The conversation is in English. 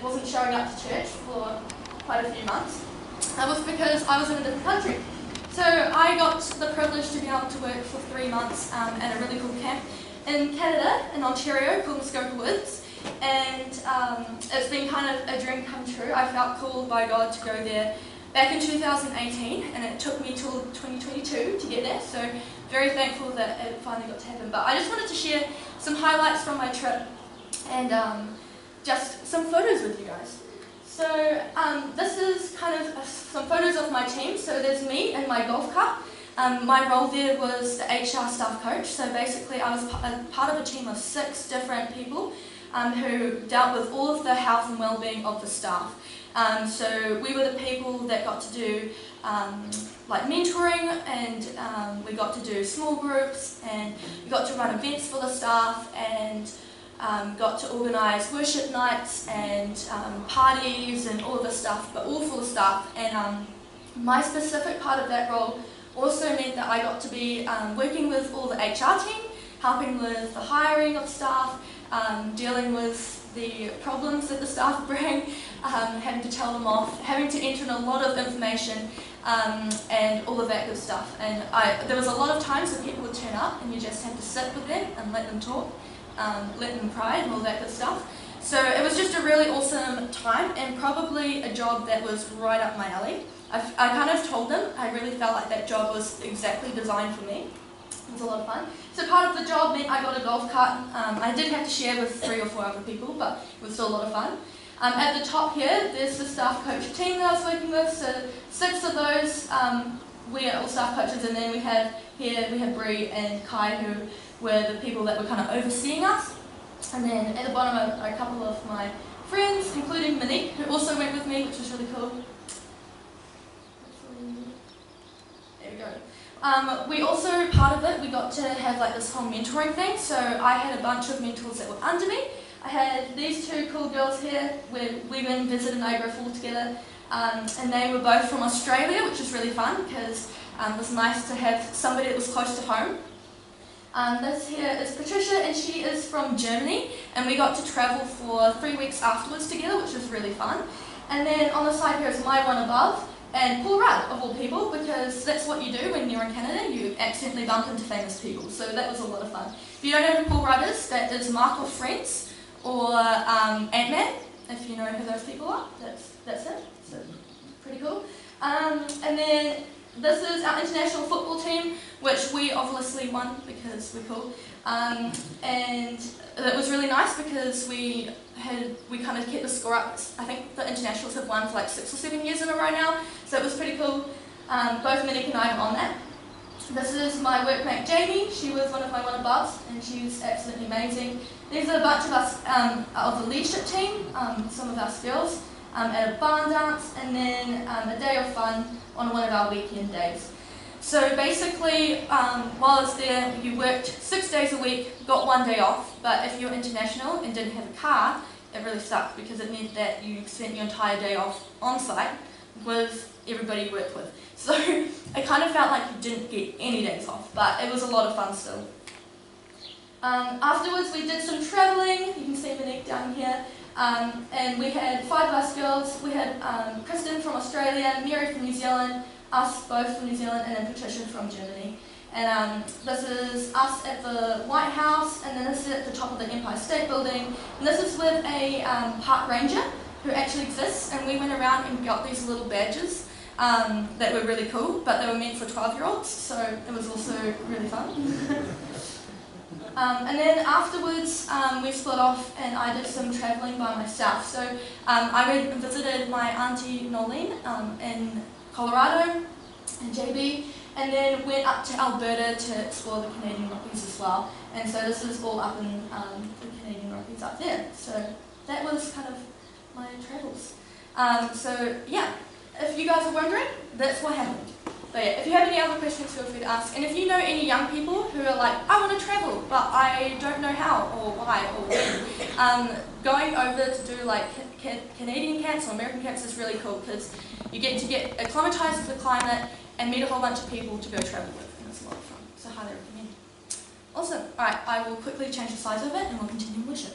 wasn't showing up to church for quite a few months, that was because I was in a different country. So I got the privilege to be able to work for 3 months at a really cool camp in Canada, in Ontario, called Muskoka Woods. And it's been kind of a dream come true. I felt called by God to go there back in 2018, and it took me till 2022 to get there, so very thankful that it finally got to happen. But I just wanted to share some highlights from my trip and just some photos with you guys. So this is kind of some photos of my team. So there's me in my golf cart. My role there was the HR staff coach, so basically I was part of a team of 6 different people who dealt with all of the health and well-being of the staff. So we were the people that got to do like mentoring, and we got to do small groups, and we got to run events for the staff, and got to organise worship nights and parties and all of the stuff, but all for the staff. And my specific part of that role also meant that I got to be working with all the HR team, helping with the hiring of staff, dealing with the problems that the staff bring, having to tell them off, having to enter in a lot of information, and all of that good stuff. And there was a lot of times that people would turn up and you just had to sit with them and let them talk, let them cry and all that good stuff. So it was just a really awesome time, and probably a job that was right up my alley. I kind of told them I really felt like that job was exactly designed for me. It was a lot of fun. So part of the job meant I got a golf cart. I did have to share with 3 or 4 other people, but it was still a lot of fun. At the top here, there's the staff coach team that I was working with. So 6 of those, we are all staff coaches, and then we have Bree and Kai, who were the people that were kind of overseeing us. And then at the bottom are a couple of my friends, including Monique, who also went with me, which was really cool. There we go. We also, part of it, we got to have like this whole mentoring thing. So I had a bunch of mentors that were under me. I had these 2 cool girls here, where we went and visited Niagara Falls together, and they were both from Australia, which was really fun because it was nice to have somebody that was close to home. This here is Patricia, and she is from Germany, and we got to travel for 3 weeks afterwards together, which was really fun. And then on the side here is my one above, and Paul Rudd, of all people, because that's what you do when you're in Canada, you accidentally bump into famous people, so that was a lot of fun. If you don't know who Paul Rudd is, that is Mark of Friends, or Ant-Man, if you know who those people are, that's it, so pretty cool. And then this is our international football team, which we obviously won because we're cool. And it was really nice because we kind of kept the score up. I think the internationals have won for like 6 or 7 years in a row now, so it was pretty cool. Both Monique and I were on that. This is my workmate Jamie. She was one of my one above, and she was absolutely amazing. These are a bunch of us of the leadership team, some of our skills, at a barn dance, and then a day of fun on one of our weekend days. So basically, while I was there, you worked 6 days a week, got 1 day off, but if you're international and didn't have a car, it really sucked because it meant that you spent your entire day off on site with everybody you worked with. So it kind of felt like you didn't get any days off, but it was a lot of fun still. Afterwards, we did some travelling. You can see Monique down here. And we had 5 of us girls. We had Kristen from Australia, Mary from New Zealand, us both from New Zealand, and then Patricia from Germany. And this is us at the White House, and then this is at the top of the Empire State Building. And this is with a park ranger who actually exists, and we went around and got these little badges that were really cool, but they were meant for 12-year-olds, so it was also really fun. And then afterwards, we split off, and I did some travelling by myself. So I went and visited my auntie Nolene in Colorado and JB, and then went up to Alberta to explore the Canadian Rockies as well. And so this is all up in the Canadian Rockies up there. So that was kind of my travels. So yeah, if you guys are wondering, that's what happened. But yeah, if you have any other questions, feel free to ask. And if you know any young people who are like, I want to travel, but I don't know how or why or when, going over to do like Canadian camps or American camps is really cool because you get to get acclimatized with the climate and meet a whole bunch of people to go travel with, and it's a lot of fun. So highly recommend. Awesome. Alright, I will quickly change the size of it and we'll continue worship.